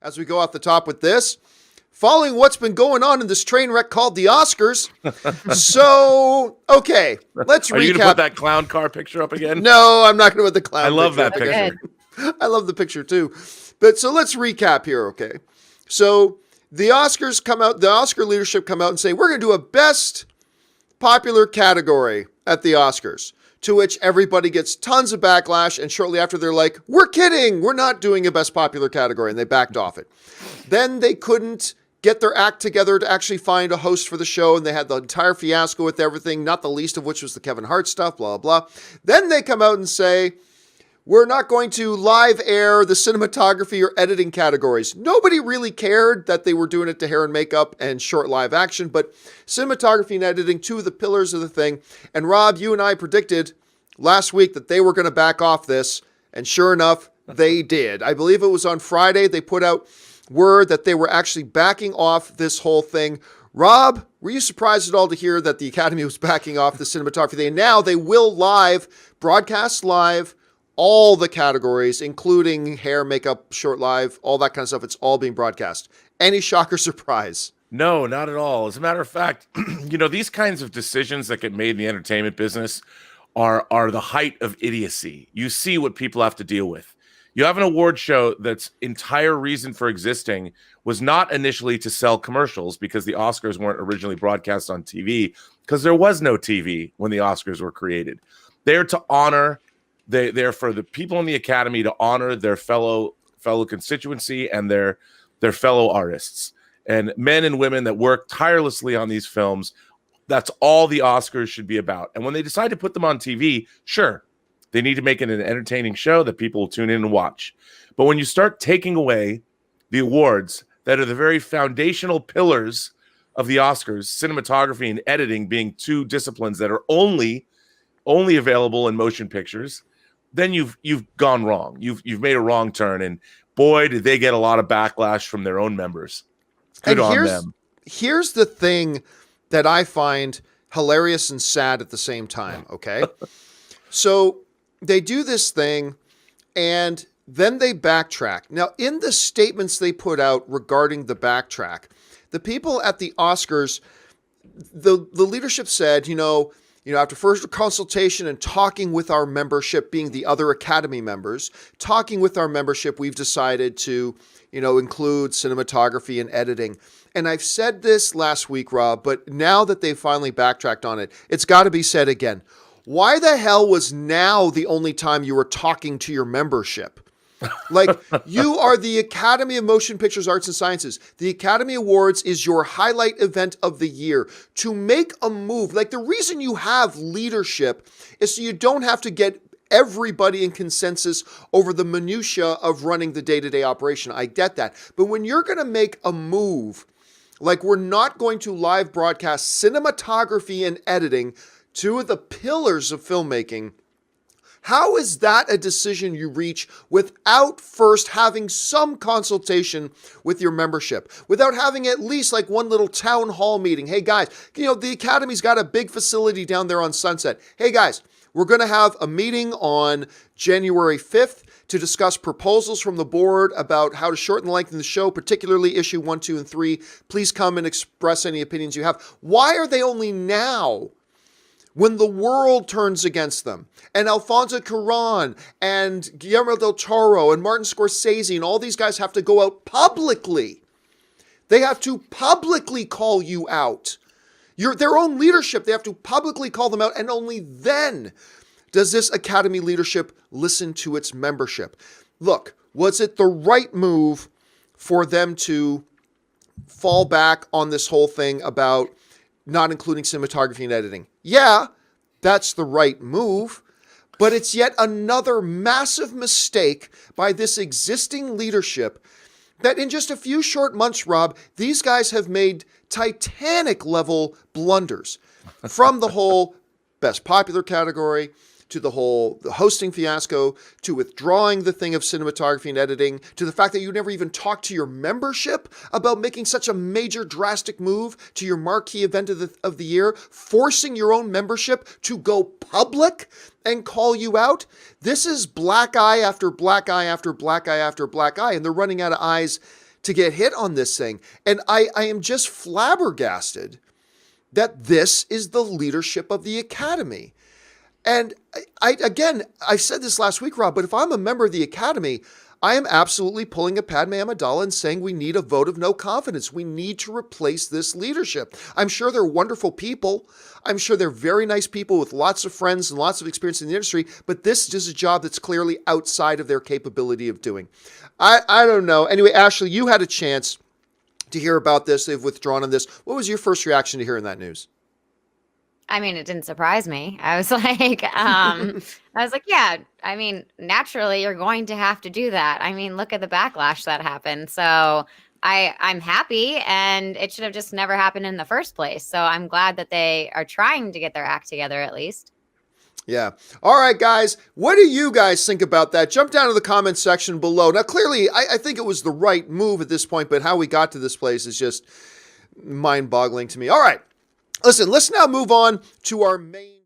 as we go off the top with this. Following what's been going on in this train wreck called the Oscars. So, okay, let's recap. Are you going to put that clown car picture up again? No, I'm not going to put the clown picture. I love that picture. I love the picture too. But so let's recap here, okay? So the Oscars come out, the Oscar leadership come out and say, we're going to do a best popular category at the Oscars. To which everybody gets tons of backlash, and shortly after they're like, we're kidding, we're not doing a best popular category, and they backed off it. Then they couldn't get their act together to actually find a host for the show, and they had the entire fiasco with everything, not the least of which was the Kevin Hart stuff, blah, blah. Then they come out and say, we're not going to live air the cinematography or editing categories. Nobody really cared that they were doing it to hair and makeup and short live action, but cinematography and editing, two of the pillars of the thing. And Rob, you and I predicted last week that they were going to back off this, and sure enough, they did. I believe it was on Friday they put out word that they were actually backing off this whole thing. Rob, were you surprised at all to hear that the Academy was backing off the cinematography thing? Now they will broadcast live, all the categories, including hair, makeup, short live, all that kind of stuff. It's all being broadcast. Any shock or surprise? No, not at all. As a matter of fact, these kinds of decisions that get made in the entertainment business are the height of idiocy. You see what people have to deal with. You have an award show that's entire reason for existing was not initially to sell commercials, because the Oscars weren't originally broadcast on TV, because there was no TV when the Oscars were created. They're to honor, they're for the people in the Academy to honor their fellow constituency and their fellow artists and men and women that work tirelessly on these films. That's all the Oscars should be about. And when they decide to put them on TV, sure, they need to make it an entertaining show that people will tune in and watch. But when you start taking away the awards that are the very foundational pillars of the Oscars, cinematography and editing being two disciplines that are only available in motion pictures, then you've gone wrong. You've made a wrong turn, and boy, did they get a lot of backlash from their own members. Good on them. Here's the thing that I find hilarious and sad at the same time, okay? So they do this thing, and then they backtrack. Now, in the statements they put out regarding the backtrack, the people at the Oscars, the leadership said, after first consultation and talking with our membership, being the other Academy members, talking with our membership, we've decided to, include cinematography and editing. And I've said this last week, Rob, but now that they've finally backtracked on it, it's got to be said again. Why the hell was now the only time you were talking to your membership? Like, you are the Academy of Motion Pictures, Arts and Sciences. The Academy Awards is your highlight event of the year. To make a move, like the reason you have leadership is so you don't have to get everybody in consensus over the minutia of running the day-to-day operation. I get that. But when you're going to make a move, like we're not going to live broadcast cinematography and editing, two of the pillars of filmmaking, how is that a decision you reach without first having some consultation with your membership? Without having at least like one little town hall meeting? Hey guys, the Academy's got a big facility down there on Sunset. Hey guys, we're going to have a meeting on January 5th to discuss proposals from the board about how to shorten the length of the show, particularly issue 1, 2, and 3. Please come and express any opinions you have. Why are they only now, when the world turns against them, and Alfonso Cuarón and Guillermo del Toro and Martin Scorsese and all these guys have to go out publicly? They have to publicly call you out. Their own leadership, they have to publicly call them out, and only then does this Academy leadership listen to its membership. Look, was it the right move for them to fall back on this whole thing about not including cinematography and editing? Yeah, that's the right move, but it's yet another massive mistake by this existing leadership that in just a few short months, Rob, these guys have made Titanic level blunders, from the whole best popular category to the hosting fiasco, to withdrawing the thing of cinematography and editing, to the fact that you never even talked to your membership about making such a major drastic move to your marquee event of the year, forcing your own membership to go public and call you out. This is black eye after black eye after black eye after black eye, and they're running out of eyes to get hit on this thing. And I am just flabbergasted that this is the leadership of the Academy. And I've said this last week, Rob, but if I'm a member of the Academy, I am absolutely pulling a Padme Amidala and saying we need a vote of no confidence. We need to replace this leadership. I'm sure they're wonderful people. I'm sure they're very nice people with lots of friends and lots of experience in the industry, but this is a job that's clearly outside of their capability of doing. I don't know. Anyway, Ashley, you had a chance to hear about this. They've withdrawn on this. What was your first reaction to hearing that news? I mean, it didn't surprise me. I was like, yeah, I mean, naturally you're going to have to do that. I mean, look at the backlash that happened. So I'm happy, and it should have just never happened in the first place. So I'm glad that they are trying to get their act together at least. Yeah. All right, guys. What do you guys think about that? Jump down to the comments section below. Now, clearly, I think it was the right move at this point, but how we got to this place is just mind-boggling to me. All right. Listen, let's now move on to our main